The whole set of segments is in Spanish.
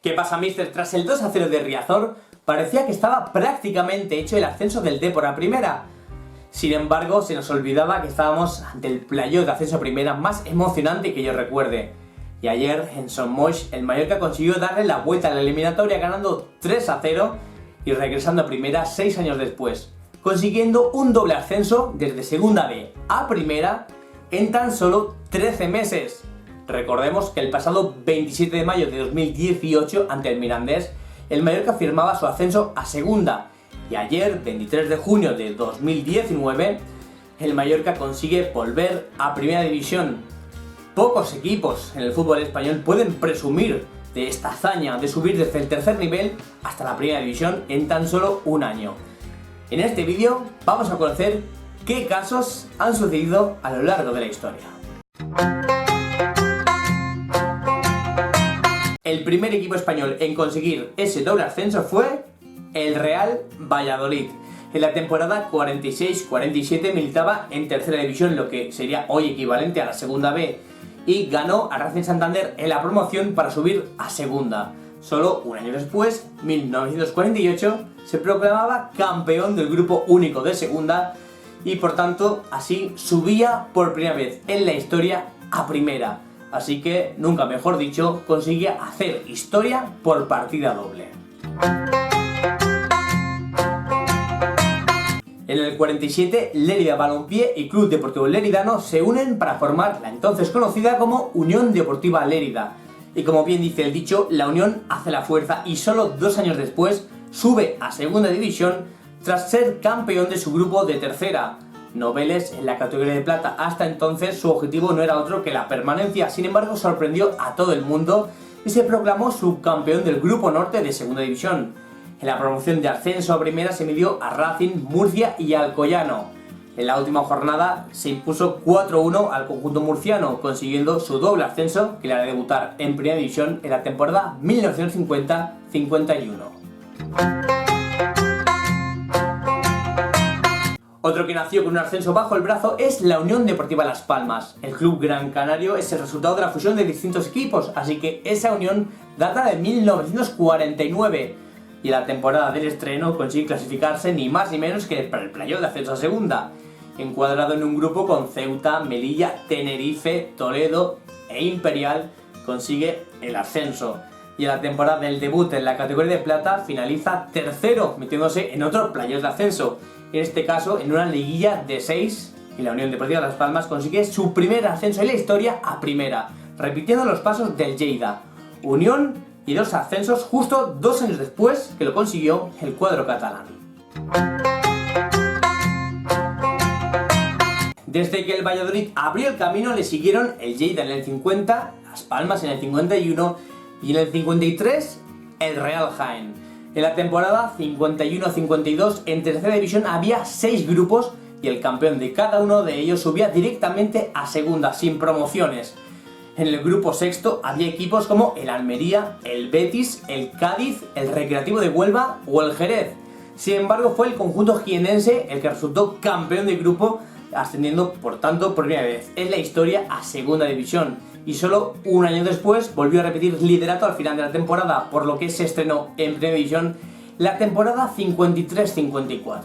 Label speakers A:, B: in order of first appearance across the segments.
A: ¿Qué pasa, mister? Tras el 2-0 de Riazor, parecía que estaba prácticamente hecho el ascenso del Depor a primera. Sin embargo, se nos olvidaba que estábamos ante el playoff de ascenso a primera más emocionante que yo recuerde. Y ayer, en Son Moix, el Mallorca consiguió darle la vuelta a la eliminatoria ganando 3-0 y regresando a primera 6 años después, consiguiendo un doble ascenso desde segunda B a primera en tan solo 13 meses. Recordemos que el pasado 27 de mayo de 2018, ante el Mirandés, el Mallorca firmaba su ascenso a segunda. Y ayer, 23 de junio de 2019, el Mallorca consigue volver a primera división. Pocos equipos en el fútbol español pueden presumir de esta hazaña de subir desde el tercer nivel hasta la primera división en tan solo un año. En este vídeo vamos a conocer qué casos han sucedido a lo largo de la historia. El primer equipo español en conseguir ese doble ascenso fue el Real Valladolid. En la temporada 46-47 militaba en tercera división, lo que sería hoy equivalente a la segunda B, y ganó a Racing Santander en la promoción para subir a segunda. Solo un año después, 1948, se proclamaba campeón del grupo único de segunda y por tanto así subía por primera vez en la historia a primera. Así que, nunca mejor dicho, conseguía hacer historia por partida doble. En el 47, Lérida Balompié y Club Deportivo Leridano se unen para formar la entonces conocida como Unión Deportiva Lérida. Y como bien dice el dicho, la unión hace la fuerza y solo 2 años después sube a segunda división tras ser campeón de su grupo de tercera. Noveles en la categoría de plata. Hasta entonces su objetivo no era otro que la permanencia, sin embargo sorprendió a todo el mundo y se proclamó subcampeón del grupo norte de segunda división. En la promoción de ascenso a primera se midió a Racing, Murcia y Alcoyano. En la última jornada se impuso 4-1 al conjunto murciano, consiguiendo su doble ascenso que le hará debutar en primera división en la temporada 1950-51. Otro que nació con un ascenso bajo el brazo es la Unión Deportiva Las Palmas. El club gran canario es el resultado de la fusión de distintos equipos, así que esa unión data de 1949 y en la temporada del estreno consigue clasificarse ni más ni menos que para el playoff de ascenso a segunda, encuadrado en un grupo con Ceuta, Melilla, Tenerife, Toledo e Imperial, consigue el ascenso. Y en la temporada del debut en la categoría de plata finaliza tercero, metiéndose en otro playoff de ascenso. En este caso, en una liguilla de 6, y la Unión Deportiva Las Palmas consigue su primer ascenso en la historia a primera, repitiendo los pasos del Lleida. Unión y 2 ascensos justo 2 años después que lo consiguió el cuadro catalán. Desde que el Valladolid abrió el camino le siguieron el Lleida en el 50, Las Palmas en el 51 y en el 53 el Real Jaén. En la temporada 51-52 en tercera división había 6 grupos y el campeón de cada uno de ellos subía directamente a segunda sin promociones. En el grupo sexto había equipos como el Almería, el Betis, el Cádiz, el Recreativo de Huelva o el Jerez. Sin embargo, fue el conjunto jienense el que resultó campeón del grupo, ascendiendo por tanto por primera vez en la historia a segunda división. Y solo un año después volvió a repetir liderato al final de la temporada, por lo que se estrenó en primera división la temporada 53-54.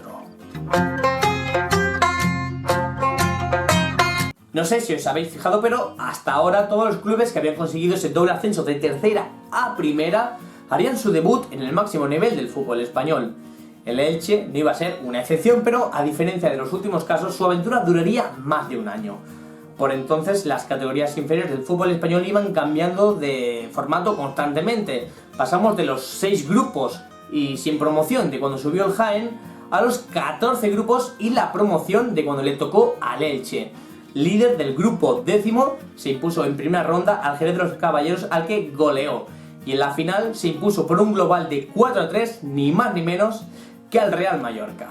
A: No sé si os habéis fijado, pero hasta ahora todos los clubes que habían conseguido ese doble ascenso de tercera a primera harían su debut en el máximo nivel del fútbol español. El Elche no iba a ser una excepción, pero a diferencia de los últimos casos, su aventura duraría más de un año. Por entonces, las categorías inferiores del fútbol español iban cambiando de formato constantemente. Pasamos de los 6 grupos y sin promoción de cuando subió el Jaén a los 14 grupos y la promoción de cuando le tocó al Elche. Líder del grupo décimo, se impuso en primera ronda al Jerez de los Caballeros, al que goleó. Y en la final se impuso por un global de 4-3, ni más ni menos que al Real Mallorca.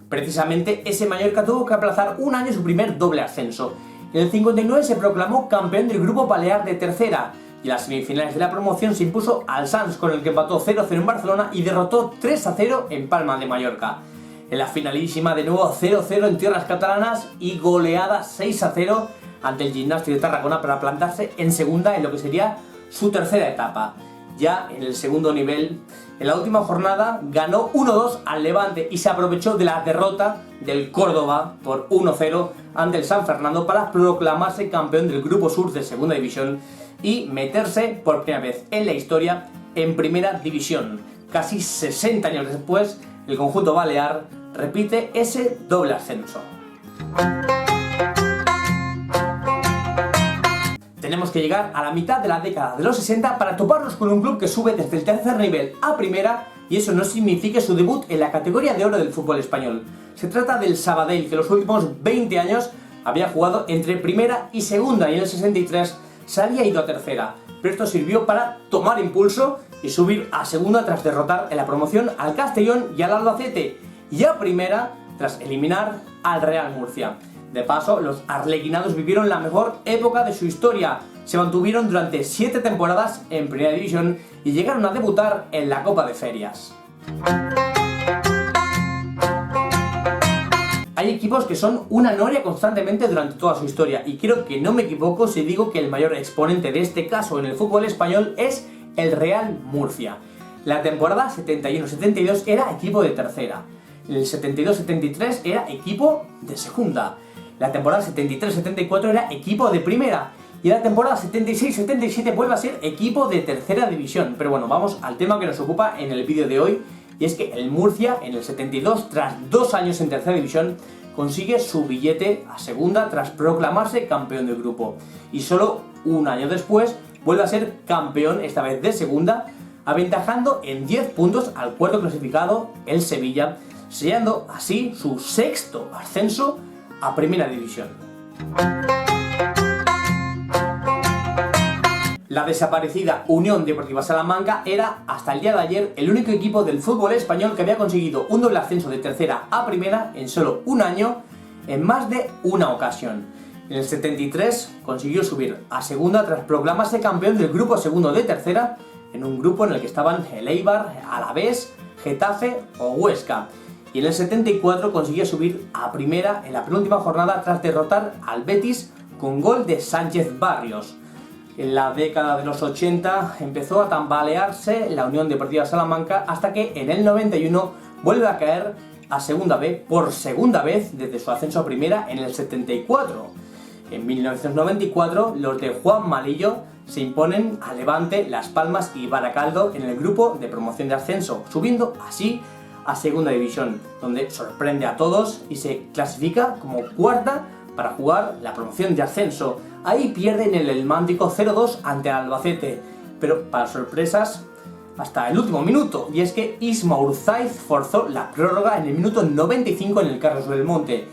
A: Precisamente ese Mallorca tuvo que aplazar un año su primer doble ascenso. En el 59 se proclamó campeón del grupo balear de tercera y en las semifinales de la promoción se impuso al Sants, con el que empató 0-0 en Barcelona y derrotó 3-0 en Palma de Mallorca. En la finalísima de nuevo 0-0 en tierras catalanas y goleada 6-0 ante el Gimnàstic de Tarragona para plantarse en segunda en lo que sería su tercera etapa. Ya en el segundo nivel, en la última jornada ganó 1-2 al Levante y se aprovechó de la derrota del Córdoba por 1-0 ante el San Fernando para proclamarse campeón del Grupo Sur de Segunda División y meterse por primera vez en la historia en Primera División. Casi 60 años después, el conjunto balear repite ese doble ascenso. Tenemos que llegar a la mitad de la década de los 60 para toparnos con un club que sube desde el tercer nivel a primera, y eso no significa su debut en la categoría de oro del fútbol español. Se trata del Sabadell, que en los últimos 20 años había jugado entre primera y segunda, y en el 63 se había ido a tercera, pero esto sirvió para tomar impulso y subir a segunda tras derrotar en la promoción al Castellón y al Albacete, y a primera tras eliminar al Real Murcia. De paso, los arlequinados vivieron la mejor época de su historia. Se mantuvieron durante 7 temporadas en Primera División y llegaron a debutar en la Copa de Ferias. Hay equipos que son una noria constantemente durante toda su historia, y creo que no me equivoco si digo que el mayor exponente de este caso en el fútbol español es el Real Murcia. La temporada 71-72 era equipo de tercera, el 72-73 era equipo de segunda, la temporada 73-74 era equipo de primera, y la temporada 76-77 vuelve a ser equipo de tercera división. Pero bueno, vamos al tema que nos ocupa en el vídeo de hoy, y es que el Murcia en el 72, tras 2 años en tercera división, consigue su billete a segunda tras proclamarse campeón del grupo, y solo un año después vuelve a ser campeón, esta vez de segunda, aventajando en 10 puntos al cuarto clasificado, el Sevilla, sellando así su 6º ascenso a Primera División. La desaparecida Unión Deportiva Salamanca era, hasta el día de ayer, el único equipo del fútbol español que había conseguido un doble ascenso de tercera a primera en solo un año, en más de una ocasión. En el 73 consiguió subir a segunda tras proclamarse campeón del grupo segundo de tercera, en un grupo en el que estaban el Eibar, Alavés, Getafe o Huesca. Y en el 74 consiguió subir a primera en la penúltima jornada tras derrotar al Betis con gol de Sánchez Barrios. En la década de los 80 empezó a tambalearse la Unión Deportiva Salamanca hasta que en el 91 vuelve a caer a segunda B por segunda vez desde su ascenso a primera en el 74. En 1994 los de Juan Malillo se imponen a Levante, Las Palmas y Baracaldo en el grupo de promoción de ascenso, subiendo así a segunda división, donde sorprende a todos y se clasifica como cuarta para jugar la promoción de ascenso. Ahí pierden en el Mántico 0-2 ante el Albacete, pero para sorpresas hasta el último minuto, y es que Isma Urzaiz forzó la prórroga en el minuto 95 en el Carlos Belmonte,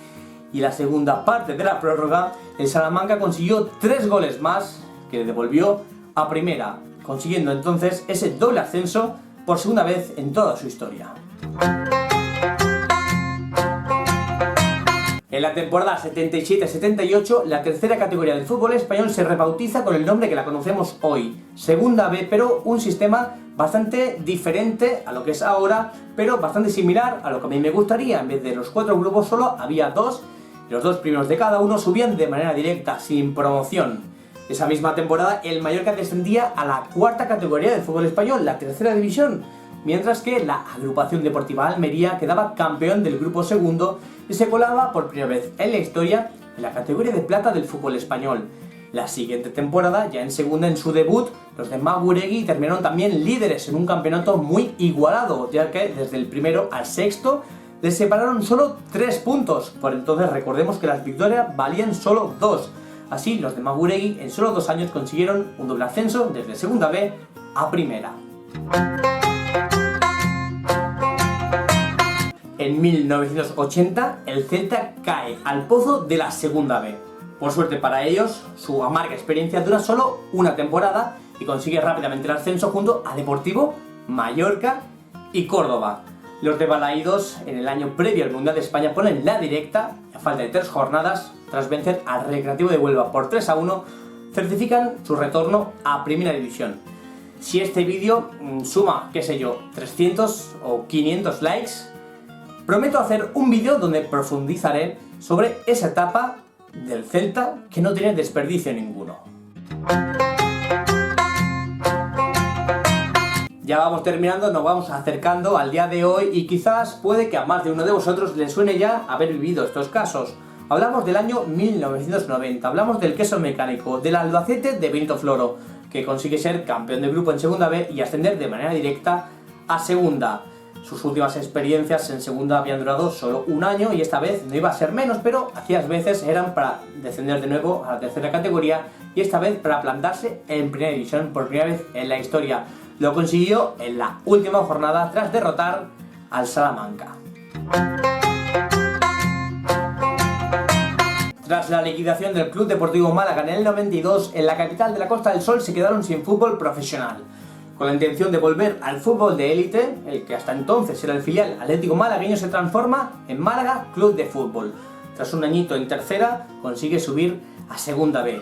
A: y la segunda parte de la prórroga el Salamanca consiguió 3 goles más que le devolvió a primera, consiguiendo entonces ese doble ascenso por segunda vez en toda su historia. En la temporada 77-78, la tercera categoría del fútbol español se rebautiza con el nombre que la conocemos hoy, Segunda B, pero un sistema bastante diferente a lo que es ahora, pero bastante similar a lo que a mí me gustaría. En vez de los 4 grupos solo había 2, y los 2 primeros de cada uno subían de manera directa, sin promoción. Esa misma temporada el Mallorca descendía a la cuarta categoría del fútbol español, la tercera división, mientras que la Agrupación Deportiva Almería quedaba campeón del grupo segundo y se colaba por primera vez en la historia en la categoría de plata del fútbol español. La siguiente temporada, ya en segunda en su debut, los de Maguregui terminaron también líderes en un campeonato muy igualado, ya que desde el primero al sexto les separaron solo 3 puntos. Por entonces recordemos que las victorias valían solo 2. Así, los de Maguregui en solo 2 años consiguieron un doble ascenso desde segunda B a primera. En 1980, el Celta cae al pozo de la segunda B. Por suerte para ellos, su amarga experiencia dura solo una temporada y consigue rápidamente el ascenso junto a Deportivo, Mallorca y Córdoba. Los de Balaídos, en el año previo al Mundial de España, ponen la directa, a falta de 3 jornadas, tras vencer al Recreativo de Huelva por 3-1, certifican su retorno a Primera División. Si este vídeo suma, qué sé yo, 300 o 500 likes, Prometo hacer un vídeo donde profundizaré sobre esa etapa del Celta que no tiene desperdicio ninguno. Ya vamos terminando, nos vamos acercando al día de hoy y quizás puede que a más de uno de vosotros les suene ya haber vivido estos casos. Hablamos del año 1990, hablamos del Queso Mecánico, del Albacete de Benito Floro, que consigue ser campeón de grupo en Segunda B y ascender de manera directa a Segunda. Sus últimas experiencias en Segunda habían durado solo un año y esta vez no iba a ser menos, pero aquellas veces eran para descender de nuevo a la tercera categoría y esta vez para plantarse en Primera División por primera vez en la historia. Lo consiguió en la última jornada tras derrotar al Salamanca. Tras la liquidación del Club Deportivo Málaga en el 92, en la capital de la Costa del Sol se quedaron sin fútbol profesional. Con la intención de volver al fútbol de élite, el que hasta entonces era el filial Atlético Malagueño se transforma en Málaga Club de Fútbol. Tras un añito en tercera, consigue subir a Segunda B.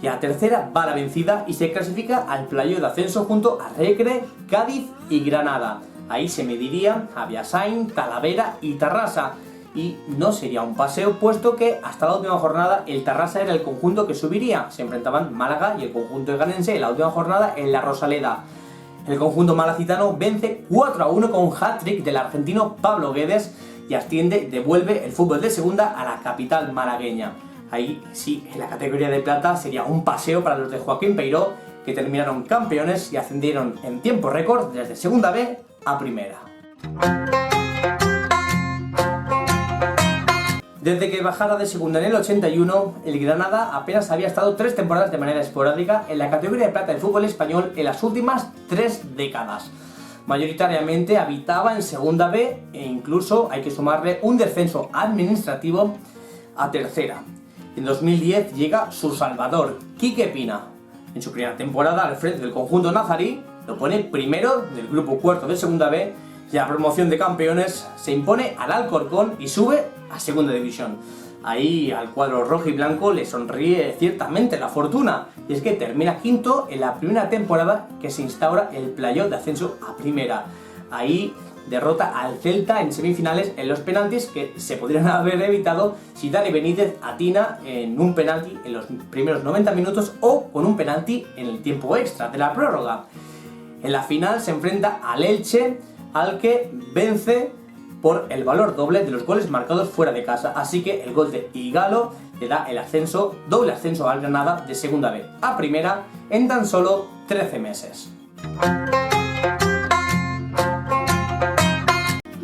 A: Y a tercera va la vencida y se clasifica al playoff de ascenso junto a Recre, Cádiz y Granada. Ahí se medirían a Beasain, Talavera y Tarrasa. Y no sería un paseo, puesto que hasta la última jornada el Tarrasa era el conjunto que subiría. Se enfrentaban Málaga y el conjunto eganense en la última jornada en la Rosaleda. El conjunto malacitano vence 4-1 con hat-trick del argentino Pablo Guedes y asciende, devuelve el fútbol de segunda a la capital malagueña. Ahí sí, en la categoría de plata sería un paseo para los de Joaquín Peiró, que terminaron campeones y ascendieron en tiempo récord desde Segunda B a Primera. Desde que bajara de Segunda en el 81, el Granada apenas había estado 3 temporadas de manera esporádica en la categoría de plata del fútbol español en las últimas 3 décadas. Mayoritariamente habitaba en Segunda B e incluso hay que sumarle un descenso administrativo a tercera. En 2010 llega su salvador, Quique Pina. En su primera temporada al frente del conjunto nazarí lo pone primero del grupo cuarto de Segunda B y a promoción de campeones se impone al Alcorcón y sube a Segunda División. Ahí al cuadro rojo y blanco le sonríe ciertamente la fortuna, y es que termina quinto en la primera temporada que se instaura el playoff de ascenso a Primera. Ahí derrota al Celta en semifinales en los penaltis que se podrían haber evitado si Dani Benítez atina en un penalti en los primeros 90 minutos o con un penalti en el tiempo extra de la prórroga. En la final se enfrenta al Elche, al que vence por el valor doble de los goles marcados fuera de casa, así que el gol de Igalo le da el ascenso, doble ascenso al Granada de Segunda B a Primera en tan solo 13 meses.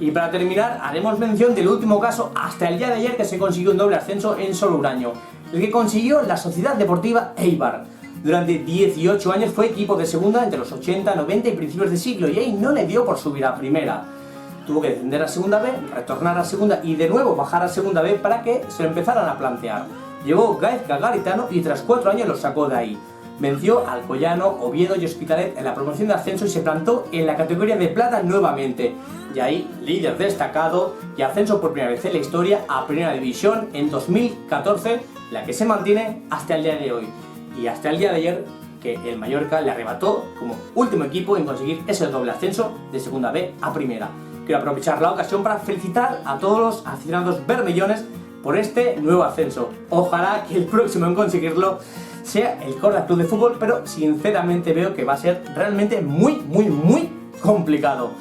A: Y para terminar, haremos mención del último caso hasta el día de ayer que se consiguió un doble ascenso en solo un año, el que consiguió la Sociedad Deportiva Eibar. Durante 18 años fue equipo de segunda entre los 80, 90 y principios de siglo y ahí no le dio por subir a Primera. Tuvo que descender a Segunda B, retornar a Segunda y de nuevo bajar a Segunda B para que se lo empezaran a plantear. Llegó Gaizka Garitano y tras 4 años lo sacó de ahí. Venció al Collano, Oviedo y Hospitalet en la promoción de ascenso y se plantó en la categoría de plata nuevamente. Y ahí, líder destacado y ascenso por primera vez en la historia a Primera División en 2014, la que se mantiene hasta el día de hoy. Y hasta el día de ayer, que el Mallorca le arrebató como último equipo en conseguir ese doble ascenso de Segunda B a Primera. Quiero aprovechar la ocasión para felicitar a todos los aficionados bermellones por este nuevo ascenso. Ojalá que el próximo en conseguirlo sea el Corda Club de Fútbol, pero sinceramente veo que va a ser realmente muy complicado.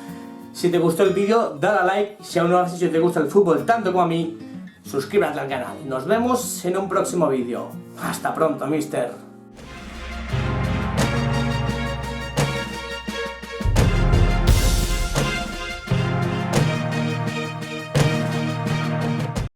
A: Si te gustó el vídeo, dale a like. Si aún no lo has hecho y te gusta el fútbol tanto como a mí, suscríbete al canal. Nos vemos en un próximo vídeo. Hasta pronto, mister.